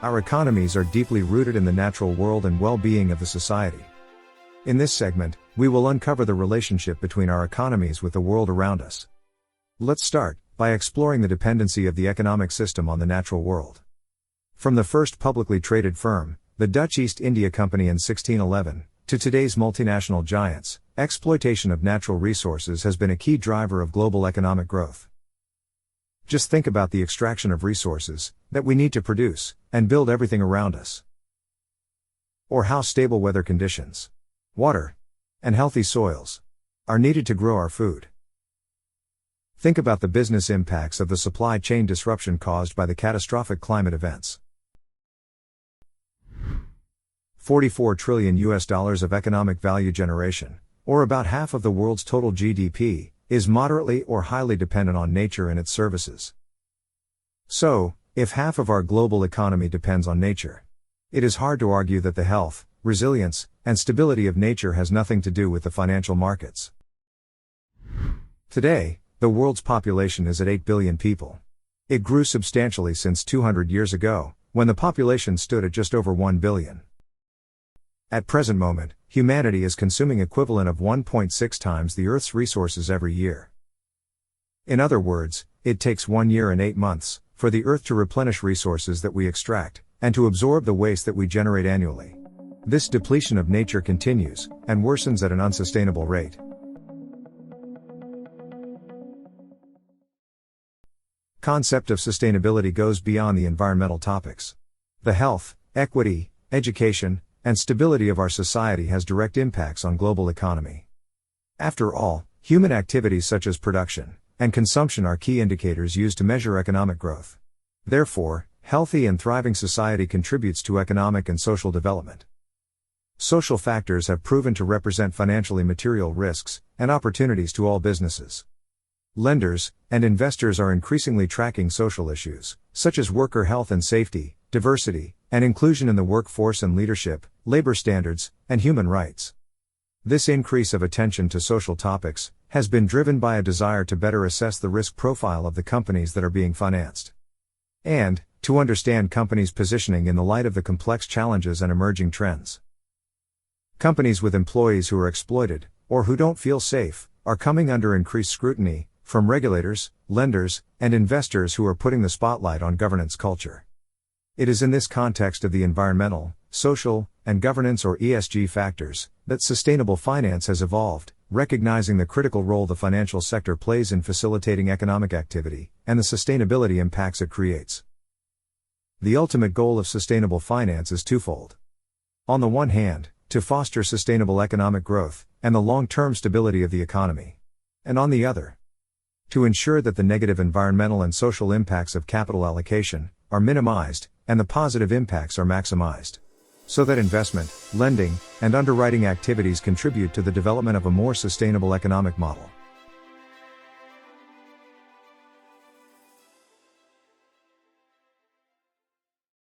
Our economies are deeply rooted in the natural world and well-being of the society. In this segment, we will uncover the relationship between our economies with the world around us. Let's start by exploring the dependency of the economic system on the natural world. From the first publicly traded firm, the Dutch East India Company in 1611, to today's multinational giants, exploitation of natural resources has been a key driver of global economic growth. Just think about the extraction of resources that we need to produce and build everything around us. Or how stable weather conditions, water, and healthy soils are needed to grow our food. Think about the business impacts of the supply chain disruption caused by the catastrophic climate events. $44 trillion of economic value generation, or about half of the world's total GDP, is moderately or highly dependent on nature and its services. So, if half of our global economy depends on nature, it is hard to argue that the health, resilience, and stability of nature has nothing to do with the financial markets. Today, the world's population is at 8 billion people. It grew substantially since 200 years ago, when the population stood at just over 1 billion. At present moment, humanity is consuming equivalent of 1.6 times the Earth's resources every year. In other words, it takes 1 year and 8 months for the Earth to replenish resources that we extract, and to absorb the waste that we generate annually. This depletion of nature continues, and worsens at an unsustainable rate. Concept of sustainability goes beyond the environmental topics. The health, equity, education, and stability of our society has direct impacts on global economy. After all, human activities such as production and consumption are key indicators used to measure economic growth. Therefore, healthy and thriving society contributes to economic and social development. Social factors have proven to represent financially material risks and opportunities to all businesses. Lenders and investors are increasingly tracking social issues, such as worker health and safety, diversity and inclusion in the workforce and leadership, labor standards, and human rights. This increase of attention to social topics has been driven by a desire to better assess the risk profile of the companies that are being financed, and to understand companies' positioning in the light of the complex challenges and emerging trends. Companies with employees who are exploited, or who don't feel safe, are coming under increased scrutiny from regulators, lenders, and investors who are putting the spotlight on governance culture. It is in this context of the environmental, social, and governance or ESG factors that sustainable finance has evolved, recognizing the critical role the financial sector plays in facilitating economic activity and the sustainability impacts it creates. The ultimate goal of sustainable finance is twofold. On the one hand, to foster sustainable economic growth and the long-term stability of the economy. And on the other, to ensure that the negative environmental and social impacts of capital allocation are minimized and the positive impacts are maximized, so that investment, lending, and underwriting activities contribute to the development of a more sustainable economic model.